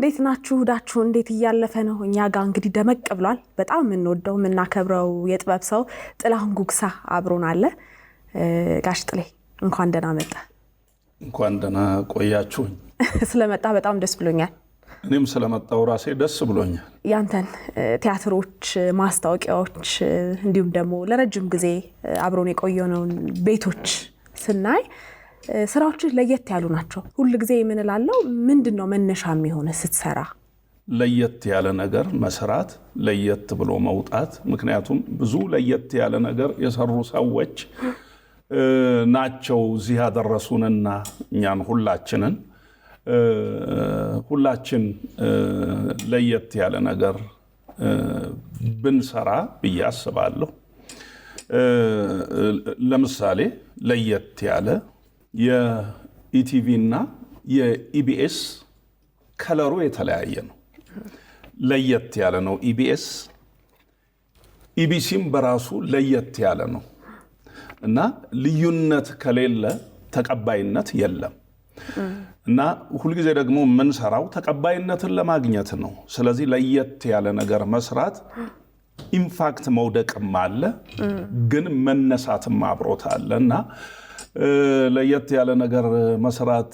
እንዴት ናችሁ? ዳችሁ እንዴት እያለፈ ነው? እኛ ጋር እንግዲህ ደመቅ ብሏል። በጣም የምንወደው የምናከብረው የጥበብ ሰው ጥላሁን ጉግሳ አብሮን አለ። ጋሽ ጥሌ እንኳን ደህና መጣ። እንኳን ደህና ቆያችሁኝ። ስለመጣ በጣም ደስ ብሎኛል። እኔም ስለመጣው ራሴ ደስ ብሎኛል። ያንተን ቲያትሮች፣ ማስታወቂያዎች እንዲሁም ደግሞ ለረጅም ጊዜ አብሮን የቆየነውን ቤቶች ስናይ ስራዎች ለየት ያሉ ናቸው። ሁሉ ጊዜ ምን እላለሁ፣ ምንድነው መነሻ የሚሆነ ስትሰራ? ለየት ያለ ነገር መስራት፣ ለየት ብሎ መውጣት። ምክንያቱም ብዙ ለየት ያለ ነገር የሰሩ ሰዎች ናቸው እዚህ ያደረሱንና እኛን ሁላችን ለየት ያለ ነገር ብንሰራ ብዬ አስባለሁ። ለምሳሌ ለየት ያለ የኢቲቪ እና የኢቢኤስ ከለሩ የተለያየ ነው። ለየት ያለ ነው ኢቢኤስ። ኢቢሲም በራሱ ለየት ያለ ነው እና ልዩነት ከሌለ ተቀባይነት የለም እና ሁልጊዜ ደግሞ የምንሰራው ተቀባይነትን ለማግኘት ነው። ስለዚህ ለየት ያለ ነገር መስራት ኢንፋክት መውደቅም አለ፣ ግን መነሳትም አብሮት አለ እና ለየት ያለ ነገር መስራት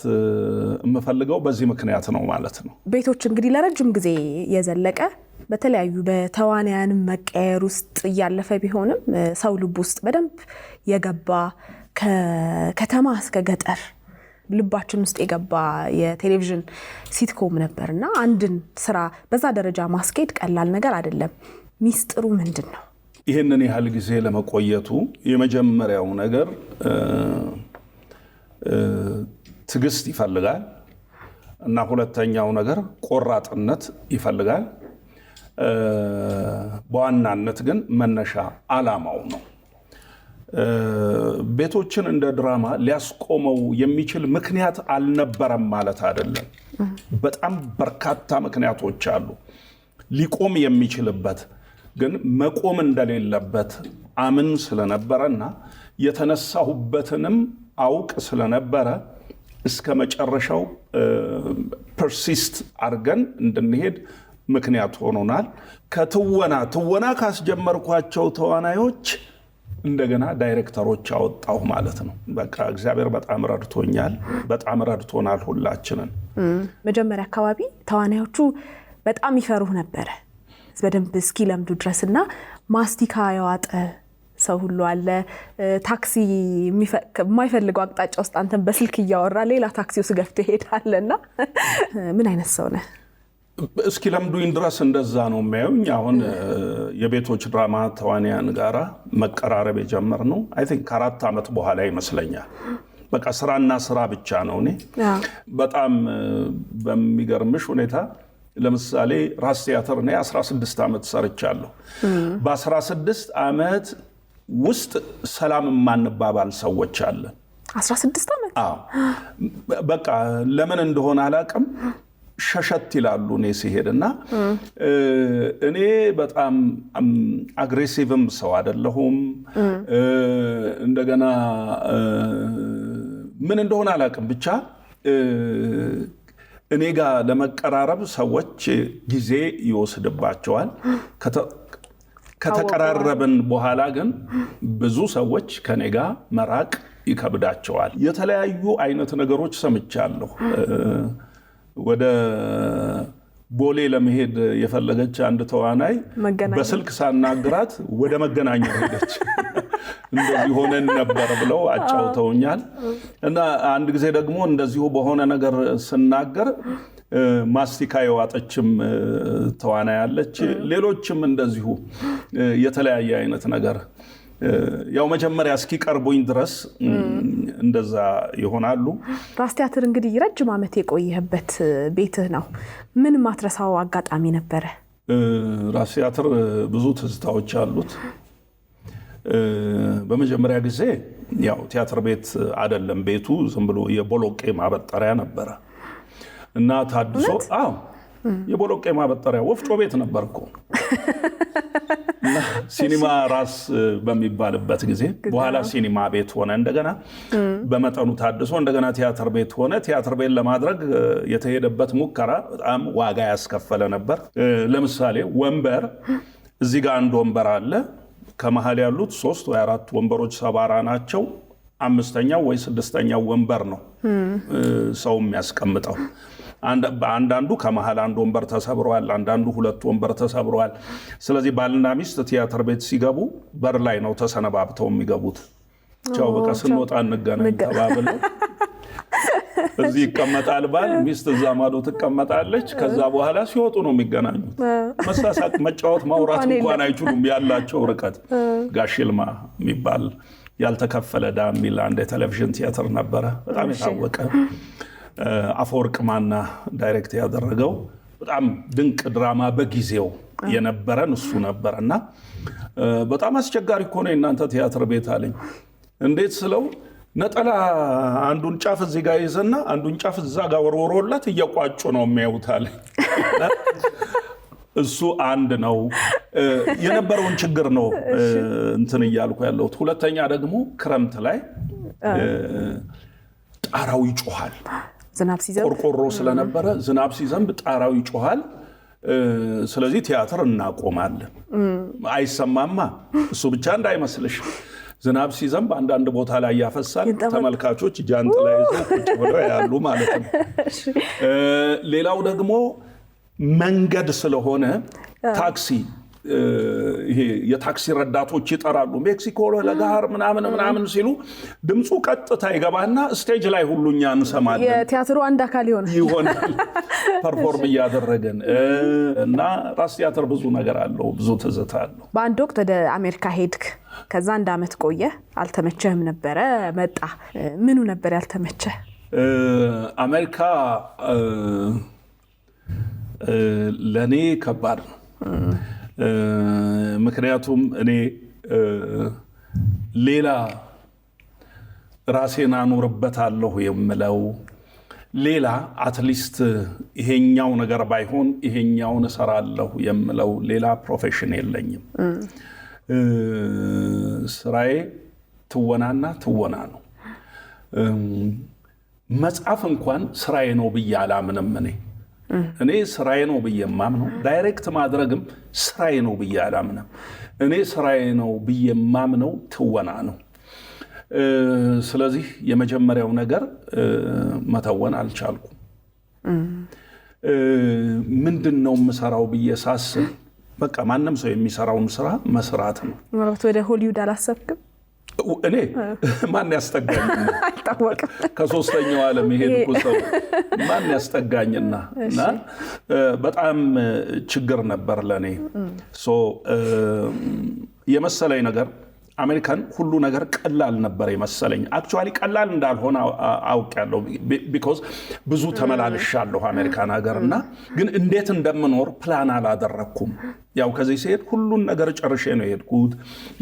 የምፈልገው በዚህ ምክንያት ነው ማለት ነው። ቤቶች እንግዲህ ለረጅም ጊዜ የዘለቀ በተለያዩ በተዋናያን መቀየር ውስጥ እያለፈ ቢሆንም ሰው ልብ ውስጥ በደንብ የገባ ከከተማ እስከ ገጠር ልባችን ውስጥ የገባ የቴሌቪዥን ሲትኮም ነበርና አንድን ስራ በዛ ደረጃ ማስኬድ ቀላል ነገር አይደለም። ሚስጥሩ ምንድን ነው? ይህንን ያህል ጊዜ ለመቆየቱ የመጀመሪያው ነገር ትዕግስት ይፈልጋል እና ሁለተኛው ነገር ቆራጥነት ይፈልጋል። በዋናነት ግን መነሻ ዓላማው ነው። ቤቶችን እንደ ድራማ ሊያስቆመው የሚችል ምክንያት አልነበረም ማለት አይደለም። በጣም በርካታ ምክንያቶች አሉ ሊቆም የሚችልበት፣ ግን መቆም እንደሌለበት አምን ስለነበረና የተነሳሁበትንም አውቅ ስለነበረ እስከ መጨረሻው ፐርሲስት አድርገን እንድንሄድ ምክንያት ሆኖናል። ትወና ካስጀመርኳቸው ተዋናዮች እንደገና ዳይሬክተሮች አወጣሁ ማለት ነው። በቃ እግዚአብሔር በጣም ረድቶኛል፣ በጣም ረድቶናል ሁላችንን። መጀመሪያ አካባቢ ተዋናዮቹ በጣም ይፈሩህ ነበረ በደንብ እስኪለምዱ ድረስና ማስቲካ ያዋጠ ሰው ሁሉ አለ። ታክሲ የማይፈልገው አቅጣጫ ውስጥ አንተን በስልክ እያወራ ሌላ ታክሲ ውስጥ ገፍቶ ይሄዳልና ምን አይነት ሰው ነህ? እስኪለምዱኝ ድረስ እንደዛ ነው የሚያዩኝ። አሁን የቤቶች ድራማ ተዋንያን ጋራ መቀራረብ የጀመርነው አይ ቲንክ ከ4 ዓመት በኋላ ይመስለኛል። በቃ ስራና ስራ ብቻ ነው። እኔ በጣም በሚገርምሽ ሁኔታ ለምሳሌ ራስ ቲያትር እኔ 16 ዓመት ሰርቻለሁ። በ16 ዓመት ውስጥ ሰላም የማንባባል ሰዎች አለን። 16 ዓመት? አዎ። በቃ ለምን እንደሆነ አላውቅም ሸሸት ይላሉ እኔ ሲሄድና እኔ በጣም አግሬሲቭም ሰው አይደለሁም። እንደገና ምን እንደሆነ አላውቅም ብቻ እኔ ጋር ለመቀራረብ ሰዎች ጊዜ ይወስድባቸዋል። ከተቀራረብን በኋላ ግን ብዙ ሰዎች ከኔ ጋር መራቅ ይከብዳቸዋል። የተለያዩ አይነት ነገሮች ሰምቻለሁ። ወደ ቦሌ ለመሄድ የፈለገች አንድ ተዋናይ በስልክ ሳናግራት ወደ መገናኛ ሄደች። እንደዚህ ሆነን ነበር ብለው አጫውተውኛል። እና አንድ ጊዜ ደግሞ እንደዚሁ በሆነ ነገር ስናገር ማስቲካ የዋጠችም ተዋናይ አለች። ሌሎችም እንደዚሁ የተለያየ አይነት ነገር ያው መጀመሪያ እስኪቀርቡኝ ድረስ እንደዛ ይሆናሉ። ራስ ቲያትር እንግዲህ ረጅም ዓመት የቆየህበት ቤትህ ነው። ምን ማትረሳው አጋጣሚ ነበረ? ራስ ቲያትር ብዙ ትዝታዎች አሉት። በመጀመሪያ ጊዜ ያው ቲያትር ቤት አይደለም ቤቱ፣ ዝም ብሎ የቦሎቄ ማበጠሪያ ነበረ እና ታድሶ የቦሎቄ ማበጠሪያ ወፍጮ ቤት ነበርኩ እና ሲኒማ ራስ በሚባልበት ጊዜ በኋላ ሲኒማ ቤት ሆነ፣ እንደገና በመጠኑ ታድሶ እንደገና ቲያትር ቤት ሆነ። ቲያትር ቤት ለማድረግ የተሄደበት ሙከራ በጣም ዋጋ ያስከፈለ ነበር። ለምሳሌ ወንበር እዚህ ጋር አንድ ወንበር አለ። ከመሃል ያሉት 3 ወይ 4 ወንበሮች ሰባራ ናቸው። 5ኛው ወይ 6ኛው ወንበር ነው ሰው የሚያስቀምጠው። አንዳንዱ ከመሃል አንድ ወንበር ተሰብሯል፣ አንዳንዱ 2 ወንበር ተሰብሯል። ስለዚህ ባልና ሚስት ቲያትር ቤት ሲገቡ በር ላይ ነው ተሰነባብተው የሚገቡት። ቻው በቃ ስንወጣ እንገናኝ ተባብለው እዚህ ይቀመጣል ባል፣ ሚስት እዛ ማዶ ትቀመጣለች። ከዛ በኋላ ሲወጡ ነው የሚገናኙት። መሳሳቅ፣ መጫወት፣ ማውራት እንኳን አይችሉም ያላቸው ርቀት። ጋሽ ይልማ የሚባል ያልተከፈለ ዕዳ የሚል አንድ የቴሌቪዥን ቲያትር ነበረ፣ በጣም የታወቀ አፈወርቅ ማና ዳይሬክት ያደረገው በጣም ድንቅ ድራማ በጊዜው የነበረን እሱ ነበር። እና በጣም አስቸጋሪ እኮ ነው የእናንተ ቲያትር ቤት አለኝ። እንዴት ስለው ነጠላ አንዱን ጫፍ እዚህ ጋር ይዘና አንዱን ጫፍ እዛ ጋር ወርወሮላት እየቋጩ ነው የሚያዩታል። እሱ አንድ ነው የነበረውን ችግር ነው እንትን እያልኩ ያለሁት። ሁለተኛ ደግሞ ክረምት ላይ ጣራው ይጮሃል። ዝናብ ሲዘንብ ቆርቆሮ ስለነበረ ዝናብ ሲዘንብ ጣራው ይጮሃል። ስለዚህ ቲያትር እናቆማለን። አይሰማማ። እሱ ብቻ እንዳይመስልሽ ዝናብ ሲዘንብ አንዳንድ ቦታ ላይ ያፈሳል። ተመልካቾች ጃንጥላ ይዘው ቁጭ ብለው ያሉ ማለት ነው። ሌላው ደግሞ መንገድ ስለሆነ ታክሲ ይሄ የታክሲ ረዳቶች ይጠራሉ። ሜክሲኮ ለጋር ምናምን ሲሉ ድምፁ ቀጥታ ይገባና ስቴጅ ላይ ሁሉኛ እንሰማለን። የቲያትሩ አንድ አካል ይሆናል ፐርፎርም እያደረገን እና ራስ ቲያትር ብዙ ነገር አለው፣ ብዙ ትዝታ አለው። በአንድ ወቅት ወደ አሜሪካ ሄድክ። ከዛ 1 ዓመት ቆየ። አልተመቸህም ነበረ፣ መጣ። ምኑ ነበር ያልተመቸህ? አሜሪካ ለኔ ከባድ ነው። ምክንያቱም እኔ ሌላ ራሴን አኖርበታለሁ የምለው ሌላ አትሊስት ይሄኛው ነገር ባይሆን ይሄኛውን እሰራለሁ የምለው ሌላ ፕሮፌሽን የለኝም። ስራዬ ትወናና ትወና ነው። መጽሐፍ እንኳን ስራዬ ነው ብዬ አላምንም። እኔ ስራዬ ነው ብዬ የማምነው ዳይሬክት ማድረግም ስራዬ ነው ብዬ አላምንም። እኔ ስራዬ ነው ብዬ የማምነው ትወና ነው። ስለዚህ የመጀመሪያው ነገር መተወን አልቻልኩም። ምንድነው የምሰራው ብዬ ሳስብ በቃ ማንም ሰው የሚሰራውን ስራ መስራት ነው። ወደ ሆሊውድ አላሰብክም? እኔ ማን ያስጠጋኝ? አይታወቅም። ከሶስተኛው ዓለም የሄድኩ ሰው ማን ያስጠጋኝና እና በጣም ችግር ነበር ለኔ። የመሰለኝ ነገር አሜሪካን ሁሉ ነገር ቀላል ነበር የመሰለኝ። አክቹዋሊ ቀላል እንዳልሆነ አውቃለሁ። ቢኮዝ ብዙ ተመላልሻለሁ አሜሪካን ሀገርና ግን እንዴት እንደምኖር ፕላን አላደረኩም። ያው ከዚህ ሲሄድ ሁሉን ነገር ጨርሼ ነው የሄድኩት።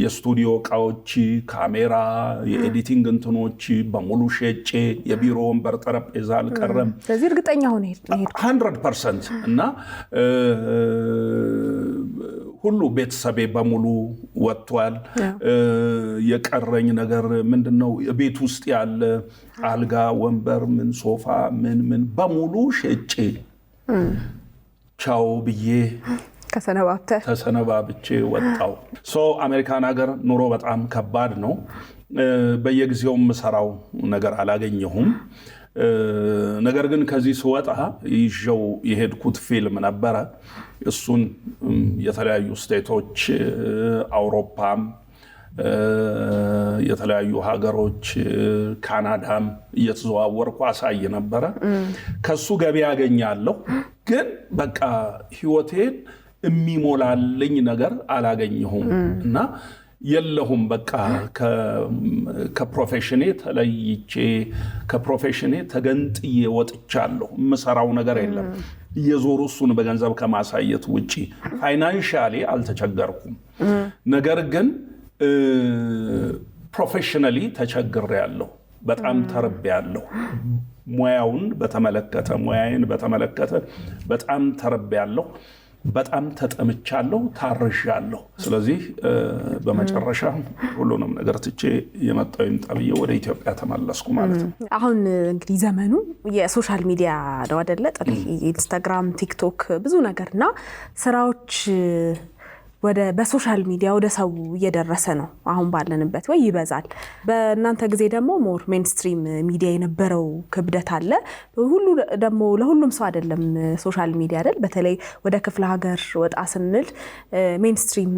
የስቱዲዮ እቃዎች፣ ካሜራ፣ የኤዲቲንግ እንትኖች በሙሉ ሸጬ የቢሮ ወንበር ጠረጴዛ አልቀረም። ስለዚህ እርግጠኛ ሆነ ሄድኩ 100% እና ሁሉ ቤተሰቤ በሙሉ ወጥቷል። የቀረኝ ነገር ምንድነው? ቤት ውስጥ ያለ አልጋ፣ ወንበር፣ ምን ሶፋ ምን በሙሉ ሸጬ ቻው ብዬ ተሰነባብቼ ወጣው። አሜሪካን ሀገር ኑሮ በጣም ከባድ ነው። በየጊዜው የምሰራው ነገር አላገኘሁም። ነገር ግን ከዚህ ስወጣ ይዤው የሄድኩት ፊልም ነበረ። እሱን የተለያዩ ስቴቶች፣ አውሮፓም፣ የተለያዩ ሀገሮች፣ ካናዳም እየተዘዋወርኩ አሳይ ነበረ። ከሱ ገቢ ያገኛለሁ። ግን በቃ ህይወቴን የሚሞላልኝ ነገር አላገኘሁም እና የለሁም በቃ ከፕሮፌሽኔ ተለይቼ ከፕሮፌሽኔ ተገንጥዬ ወጥቻለሁ። የምሰራው ነገር የለም እየዞሩ እሱን በገንዘብ ከማሳየት ውጪ። ፋይናንሻሊ አልተቸገርኩም። ነገር ግን ፕሮፌሽናሊ ተቸግሬያለሁ። በጣም ተርቤያለሁ። ሙያዬን በተመለከተ በጣም ተርቤያለሁ። በጣም ተጠምቻለሁ፣ ታርዣለሁ። ስለዚህ በመጨረሻ ሁሉንም ነገር ትቼ የመጣው ይምጣ ብዬ ወደ ኢትዮጵያ ተመለስኩ ማለት ነው። አሁን እንግዲህ ዘመኑ የሶሻል ሚዲያ ነው አይደለ? ኢንስታግራም፣ ቲክቶክ ብዙ ነገርና ስራዎች በሶሻል ሚዲያ ወደ ሰው እየደረሰ ነው አሁን ባለንበት ወይ ይበዛል። በእናንተ ጊዜ ደግሞ ሞር ሜንስትሪም ሚዲያ የነበረው ክብደት አለ። ሁሉ ደግሞ ለሁሉም ሰው አይደለም ሶሻል ሚዲያ አይደል? በተለይ ወደ ክፍለ ሀገር ወጣ ስንል ሜንስትሪም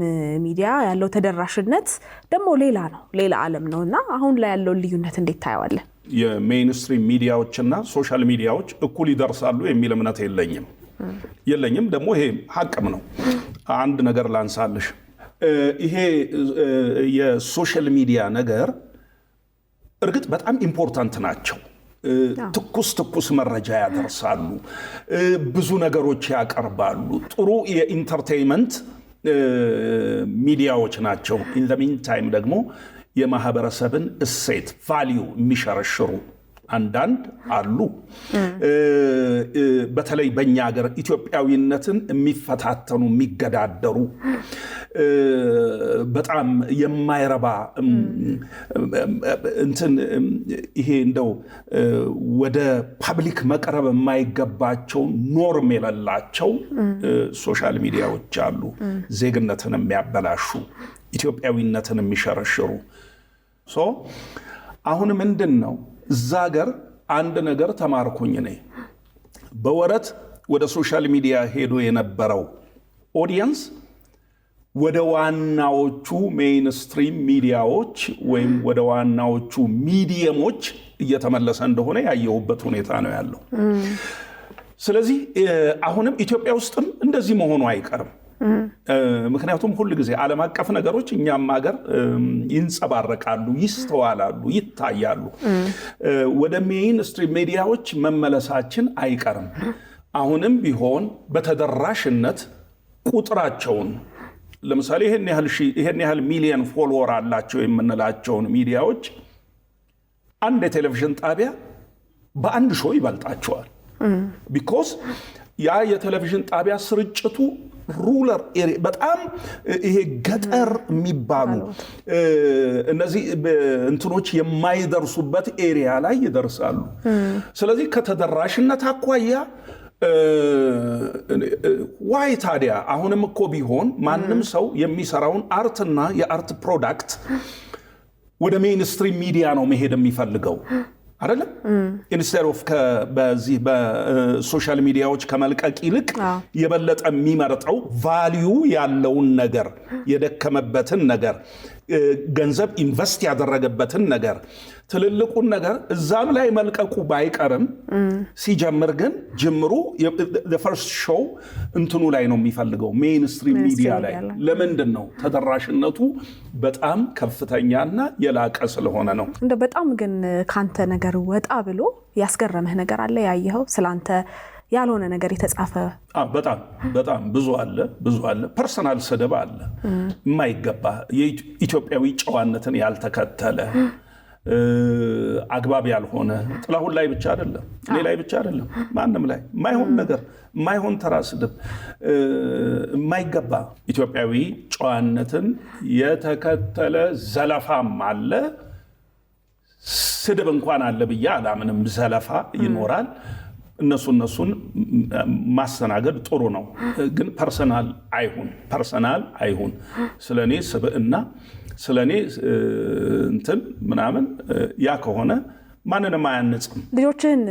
ሚዲያ ያለው ተደራሽነት ደግሞ ሌላ ነው፣ ሌላ ዓለም ነው እና አሁን ላይ ያለውን ልዩነት እንዴት ታየዋለህ? የሜንስትሪም ሚዲያዎችና ሶሻል ሚዲያዎች እኩል ይደርሳሉ የሚል እምነት የለኝም። ደግሞ ይሄ ሀቅም ነው። አንድ ነገር ላንሳልሽ። ይሄ የሶሻል ሚዲያ ነገር እርግጥ በጣም ኢምፖርታንት ናቸው። ትኩስ መረጃ ያደርሳሉ፣ ብዙ ነገሮች ያቀርባሉ፣ ጥሩ የኢንተርቴይንመንት ሚዲያዎች ናቸው። ኢን ዘ ሚን ታይም ደግሞ የማህበረሰብን እሴት ቫልዩ የሚሸረሽሩ አንዳንድ አሉ። በተለይ በእኛ ሀገር ኢትዮጵያዊነትን የሚፈታተኑ የሚገዳደሩ በጣም የማይረባ እንትን ይሄ እንደው ወደ ፐብሊክ መቅረብ የማይገባቸው ኖርም የሌላቸው ሶሻል ሚዲያዎች አሉ። ዜግነትን የሚያበላሹ፣ ኢትዮጵያዊነትን የሚሸረሽሩ። አሁን ምንድን ነው እዛ ሀገር አንድ ነገር ተማርኩኝ እኔ። በወረት ወደ ሶሻል ሚዲያ ሄዶ የነበረው ኦዲየንስ ወደ ዋናዎቹ ሜይንስትሪም ሚዲያዎች ወይም ወደ ዋናዎቹ ሚዲየሞች እየተመለሰ እንደሆነ ያየሁበት ሁኔታ ነው ያለው። ስለዚህ አሁንም ኢትዮጵያ ውስጥም እንደዚህ መሆኑ አይቀርም። ምክንያቱም ሁል ጊዜ ዓለም አቀፍ ነገሮች እኛም ሀገር ይንጸባረቃሉ፣ ይስተዋላሉ፣ ይታያሉ። ወደ ሜይንስትሪም ሚዲያዎች መመለሳችን አይቀርም። አሁንም ቢሆን በተደራሽነት ቁጥራቸውን ለምሳሌ ይሄን ያህል ሚሊዮን ፎሎወር አላቸው የምንላቸውን ሚዲያዎች አንድ የቴሌቪዥን ጣቢያ በአንድ ሾው ይበልጣቸዋል። ቢኮዝ ያ የቴሌቪዥን ጣቢያ ስርጭቱ ሩለር ኤሪያ በጣም ይሄ ገጠር የሚባሉ እነዚህ እንትኖች የማይደርሱበት ኤሪያ ላይ ይደርሳሉ። ስለዚህ ከተደራሽነት አኳያ ዋይ ታዲያ አሁንም እኮ ቢሆን ማንም ሰው የሚሰራውን አርትና የአርት ፕሮዳክት ወደ ሜይንስትሪም ሚዲያ ነው መሄድ የሚፈልገው አይደለም? ኢንስቴድ ኦፍ በዚህ በሶሻል ሚዲያዎች ከመልቀቅ ይልቅ የበለጠ የሚመርጠው ቫልዩ ያለውን ነገር፣ የደከመበትን ነገር፣ ገንዘብ ኢንቨስት ያደረገበትን ነገር፣ ትልልቁን ነገር እዛም ላይ መልቀቁ ባይቀርም ሲጀምር ግን ጅምሩ ፈርስት ሾው እንትኑ ላይ ነው የሚፈልገው፣ ሜይንስትሪም ሚዲያ ላይ። ለምንድን ነው? ተደራሽነቱ በጣም ከፍተኛና የላቀ ስለሆነ ነው። እንደ በጣም ግን ካንተ ነገር ወጣ ብሎ ያስገረመህ ነገር አለ ያየኸው? ስላንተ ያልሆነ ነገር የተጻፈ በጣም ብዙ አለ። ፐርሰናል ስድብ አለ፣ የማይገባ የኢትዮጵያዊ ጨዋነትን ያልተከተለ አግባብ ያልሆነ ጥላሁን ላይ ብቻ አይደለም፣ እኔ ላይ ብቻ አይደለም፣ ማንም ላይ የማይሆን ነገር፣ የማይሆን ተራ ስድብ፣ የማይገባ ኢትዮጵያዊ ጨዋነትን የተከተለ ዘለፋም አለ። ስድብ እንኳን አለ ብዬ አላምንም። ዘለፋ ይኖራል። እነሱን ማስተናገድ ጥሩ ነው፣ ግን ፐርሰናል አይሁን። ስለኔ ስብዕና ስለኔ እንትን ምናምን ያ ከሆነ ማንንም አያንጽም። ልጆችን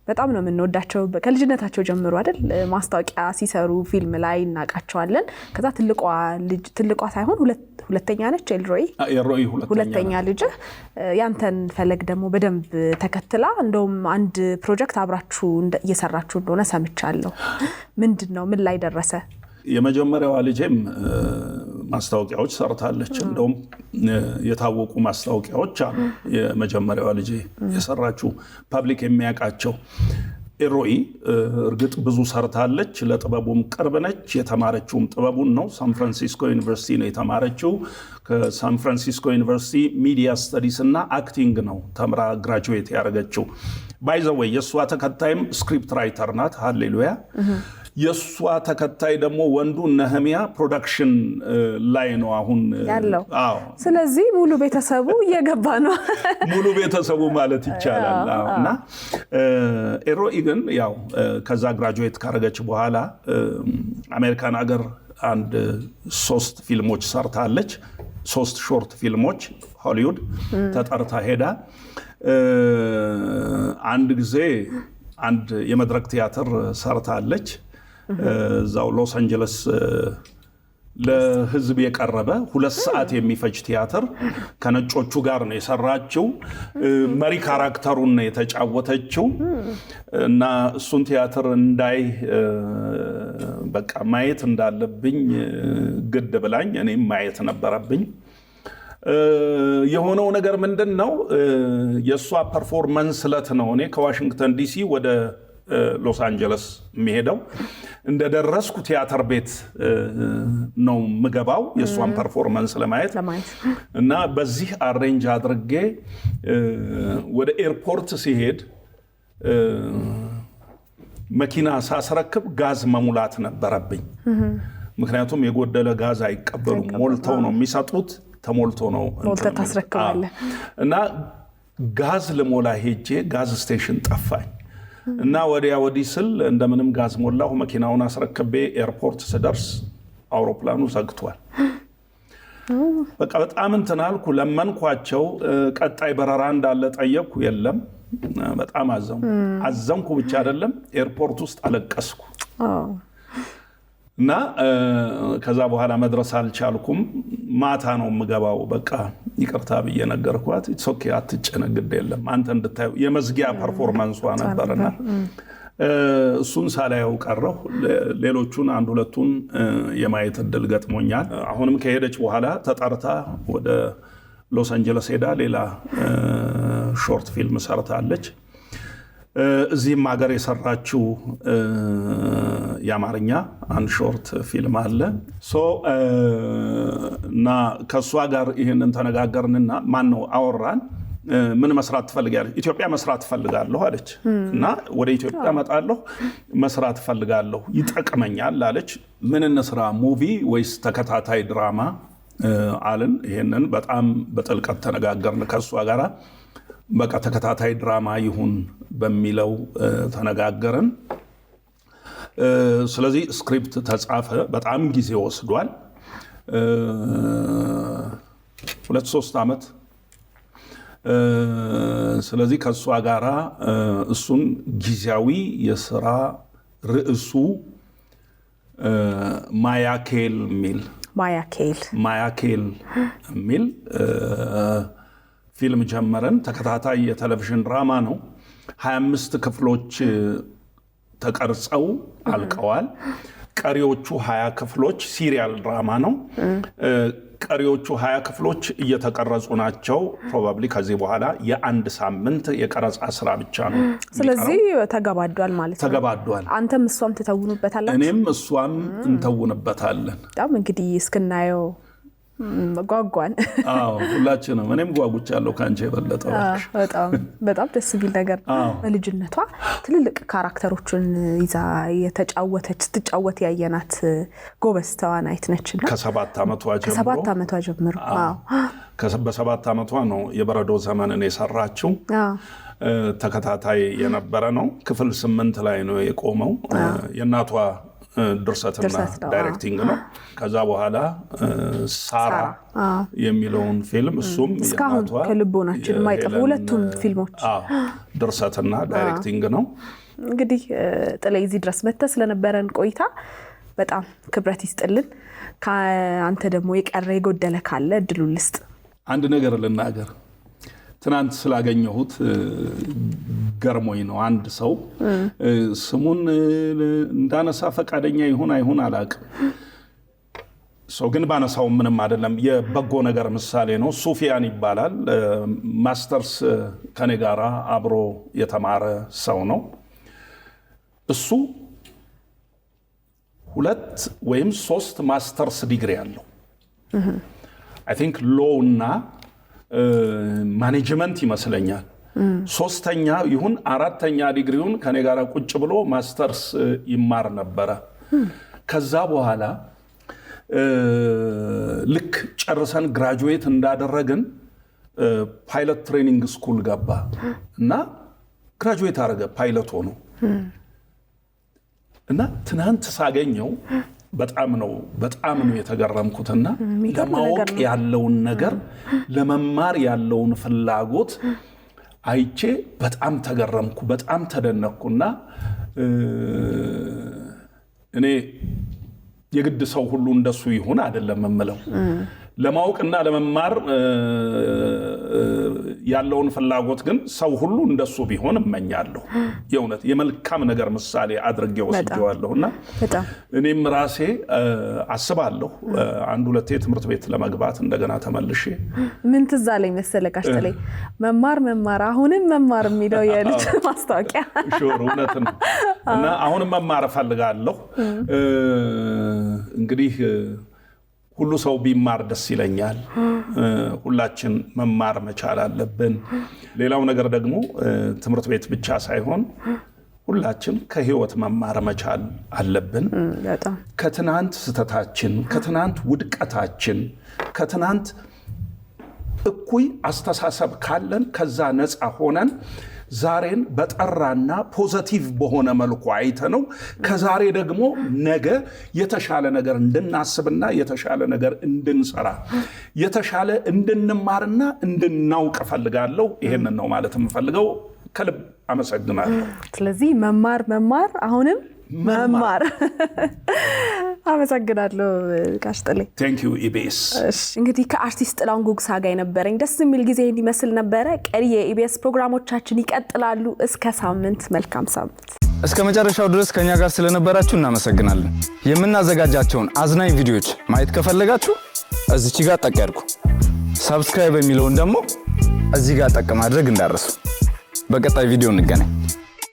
በጣም ነው የምንወዳቸው ከልጅነታቸው ጀምሮ አይደል? ማስታወቂያ ሲሰሩ ፊልም ላይ እናውቃቸዋለን። ከዛ ትልቋ ሳይሆን ሁለተኛ ነች ኤልሮይ ሁለተኛ ልጅ ያንተን ፈለግ ደግሞ በደንብ ተከትላ እንደውም አንድ ፕሮጀክት አብራችሁ እየሰራችሁ እንደሆነ ሰምቻለሁ። ምንድነው? ምን ላይ ደረሰ? የመጀመሪያዋ ልጄም ማስታወቂያዎች ሰርታለች። እንደውም የታወቁ ማስታወቂያዎች አሉ። የመጀመሪያዋ ልጄ የሰራችው ፐብሊክ የሚያውቃቸው ኤሮይ እርግጥ ብዙ ሰርታለች። ለጥበቡም ቅርብ ነች። የተማረችውም ጥበቡን ነው። ሳን ፍራንሲስኮ ዩኒቨርሲቲ ነው የተማረችው። ከሳን ፍራንሲስኮ ዩኒቨርሲቲ ሚዲያ ስተዲስ እና አክቲንግ ነው ተምራ ግራጁዌት ያደረገችው። ባይ ዘ ዌይ የእሷ ተከታይም ስክሪፕት ራይተር ናት። ሃሌሉያ። የሷ ተከታይ ደግሞ ወንዱ ነህሚያ ፕሮዳክሽን ላይ ነው አሁን ያለው። ስለዚህ ሙሉ ቤተሰቡ እየገባ ነው ሙሉ ቤተሰቡ ማለት ይቻላል። እና ኤሮኢ ግን ያው ከዛ ግራጁዌት ካረገች በኋላ አሜሪካን ሀገር አንድ 3 ፊልሞች ሰርታለች። 3 ሾርት ፊልሞች ሆሊውድ ተጠርታ ሄዳ አንድ ጊዜ አንድ የመድረክ ቲያትር ሰርታለች። እዛው ሎስ አንጀለስ ለህዝብ የቀረበ 2 ሰዓት የሚፈጅ ቲያትር ከነጮቹ ጋር ነው የሰራችው። መሪ ካራክተሩን ነው የተጫወተችው እና እሱን ቲያትር እንዳይ በቃ ማየት እንዳለብኝ ግድ ብላኝ እኔም ማየት ነበረብኝ። የሆነው ነገር ምንድነው? የሷ ፐርፎርማንስ ለት ነው እኔ ከዋሽንግተን ዲሲ ወደ ሎስ አንጀለስ የሚሄደው። እንደደረስኩ ቲያትር ቤት ነው ምገባው የሷን ፐርፎርማንስ ለማየት እና በዚህ አሬንጅ አድርጌ ወደ ኤርፖርት ሲሄድ መኪና ሳስረክብ ጋዝ መሙላት ነበረብኝ። ምክንያቱም የጎደለ ጋዝ አይቀበሉም፣ ሞልተው ነው የሚሰጡት። ተሞልቶ ነው ታስረክባለህ። እና ጋዝ ልሞላ ሄጄ ጋዝ ስቴሽን ጠፋኝ እና ወዲያ ወዲህ ስል እንደምንም ጋዝ ሞላሁ። መኪናውን አስረክቤ ኤርፖርት ስደርስ አውሮፕላኑ ዘግቷል። በቃ በጣም እንትን አልኩ፣ ለመንኳቸው። ቀጣይ በረራ እንዳለ ጠየቅኩ፣ የለም። በጣም አዘንኩ ብቻ አይደለም ኤርፖርት ውስጥ አለቀስኩ። እና ከዛ በኋላ መድረስ አልቻልኩም። ማታ ነው የምገባው። በቃ ይቅርታ ብዬ ነገርኳት። ኢትስ ኦኬ አትጨነቅ፣ ግድ የለም አንተ እንድታየው። የመዝጊያ ፐርፎርማንሷ ነበርና እሱን ሳላየው ቀረሁ። ሌሎቹን 1-2ቱን የማየት እድል ገጥሞኛል። አሁንም ከሄደች በኋላ ተጠርታ ወደ ሎስ አንጀለስ ሄዳ ሌላ ሾርት ፊልም ሰርታለች። እዚህም ሀገር የሰራችው የአማርኛ አንድ ሾርት ፊልም አለ። እና ከእሷ ጋር ይህንን ተነጋገርንና ማነው አወራን። ምን መስራት ትፈልጋለች? ኢትዮጵያ መስራት ትፈልጋለሁ አለች። እና ወደ ኢትዮጵያ እመጣለሁ፣ መስራት ትፈልጋለሁ፣ ይጠቅመኛል አለች። ምን እንስራ፣ ሙቪ ወይስ ተከታታይ ድራማ አልን። ይህንን በጣም በጥልቀት ተነጋገርን ከእሷ ጋር። በቃ ተከታታይ ድራማ ይሁን በሚለው ተነጋገርን። ስለዚህ ስክሪፕት ተጻፈ። በጣም ጊዜ ወስዷል። 2-3 ዓመት። ስለዚህ ከእሷ ጋራ እሱን ጊዜያዊ የስራ ርዕሱ ማያኬል የሚል ፊልም ጀመረን። ተከታታይ የቴሌቪዥን ድራማ ነው። 25 ክፍሎች ተቀርጸው አልቀዋል። ቀሪዎቹ 20 ክፍሎች ሲሪያል ድራማ ነው። ቀሪዎቹ 20 ክፍሎች እየተቀረጹ ናቸው። ፕሮባብሊ ከዚህ በኋላ የ1 ሳምንት የቀረጻ ስራ ብቻ ነው። ስለዚህ ተገባዷል ማለት ነው። ተገባዷል። አንተም እሷም ትተውኑበታላችሁ? እኔም እሷም እንተውንበታለን። በጣም እንግዲህ እስክናየው ጓጓን። ሁላችንም። እኔም ጓጉቻለሁ ካንቺ የበለጠ። በጣም ደስ የሚል ነገር። በልጅነቷ ትልልቅ ካራክተሮችን ይዛ ስትጫወት ያየናት ጎበዝ ተዋናይት ነችና ከ7 ዓመቷ ጀምሮ በ7 ዓመቷ ነው የበረዶ ዘመንን የሰራችው። ተከታታይ የነበረ ነው። ክፍል 8 ላይ ነው የቆመው። የእናቷ ድርሰትና ዳይሬክቲንግ ነው። ከዛ በኋላ ሳራ የሚለውን ፊልም እሱም እስካሁን ከልቦናችን የማይጠፉ 2ቱም ፊልሞች ድርሰትና ዳይሬክቲንግ ነው። እንግዲህ ጥላይ እዚህ ድረስ መጥተህ ስለነበረን ቆይታ በጣም ክብረት ይስጥልን። ከአንተ ደግሞ የቀረ የጎደለ ካለ እድሉን ልስጥ። አንድ ነገር ልናገር። ትናንት ስላገኘሁት ገርሞኝ ነው። አንድ ሰው ስሙን እንዳነሳ ፈቃደኛ ይሁን አይሁን አላውቅም። ሰው ግን ባነሳው ምንም አይደለም። የበጎ ነገር ምሳሌ ነው። ሱፊያን ይባላል። ማስተርስ ከኔ ጋር አብሮ የተማረ ሰው ነው። እሱ 2 ወይም 3 ማስተርስ ዲግሪ አለው። አይ ቲንክ ሎው እና ማኔጅመንት ይመስለኛል። ሶስተኛ ይሁን አራተኛ ዲግሪውን ከኔ ጋር ቁጭ ብሎ ማስተርስ ይማር ነበረ። ከዛ በኋላ ልክ ጨርሰን ግራጁዌት እንዳደረግን ፓይለት ትሬኒንግ ስኩል ገባ እና ግራጁዌት አደረገ ፓይለት ሆኖ እና ትናንት ሳገኘው በጣም ነው የተገረምኩትና ለማወቅ ያለውን ነገር ለመማር ያለውን ፍላጎት አይቼ በጣም ተገረምኩ፣ በጣም ተደነቅኩና እኔ የግድ ሰው ሁሉ እንደሱ ይሁን አይደለም የምለው ለማወቅና ለመማር ያለውን ፍላጎት ግን ሰው ሁሉ እንደሱ ቢሆን እመኛለሁ። የእውነት የመልካም ነገር ምሳሌ አድርጌ ወስጄዋለሁና እኔም ራሴ አስባለሁ አንድ ሁለቴ ትምህርት ቤት ለመግባት እንደገና ተመልሼ ምን ትዝ አለኝ መሰለህ ጋሽ ጥሌ መማር አሁንም መማር የሚለው የልጅ ማስታወቂያ ሹር እውነት ነው እና አሁንም መማር እፈልጋለሁ። እንግዲህ ሁሉ ሰው ቢማር ደስ ይለኛል። ሁላችን መማር መቻል አለብን። ሌላው ነገር ደግሞ ትምህርት ቤት ብቻ ሳይሆን ሁላችን ከህይወት መማር መቻል አለብን። ከትናንት ስተታችን፣ ከትናንት ውድቀታችን፣ ከትናንት እኩይ አስተሳሰብ ካለን ከዛ ነፃ ሆነን ዛሬን በጠራና ፖዚቲቭ በሆነ መልኩ አይተነው ከዛሬ ደግሞ ነገ የተሻለ ነገር እንድናስብና የተሻለ ነገር እንድንሰራ የተሻለ እንድንማርና እንድናውቅ ፈልጋለሁ። ይሄንን ነው ማለት የምፈልገው። ከልብ አመሰግናለሁ። ስለዚህ መማር አሁንም መማር አመሰግናለሁ ጋሽ ጥሌ። ቴንክ ዩ ኢቢኤስ። እንግዲህ ከአርቲስት ጥላሁን ጉግሳ ጋር የነበረኝ ደስ የሚል ጊዜ እንዲመስል ነበረ። ቀሪ የኢቢኤስ ፕሮግራሞቻችን ይቀጥላሉ። እስከ ሳምንት፣ መልካም ሳምንት። እስከ መጨረሻው ድረስ ከኛ ጋር ስለነበራችሁ እናመሰግናለን። የምናዘጋጃቸውን አዝናኝ ቪዲዮዎች ማየት ከፈለጋችሁ እዚች ጋር ጠቅ ያድርጉ። ሰብስክራይብ የሚለውን ደግሞ እዚህ ጋር ጠቅ ማድረግ እንዳትረሱ። በቀጣይ ቪዲዮ እንገናኝ።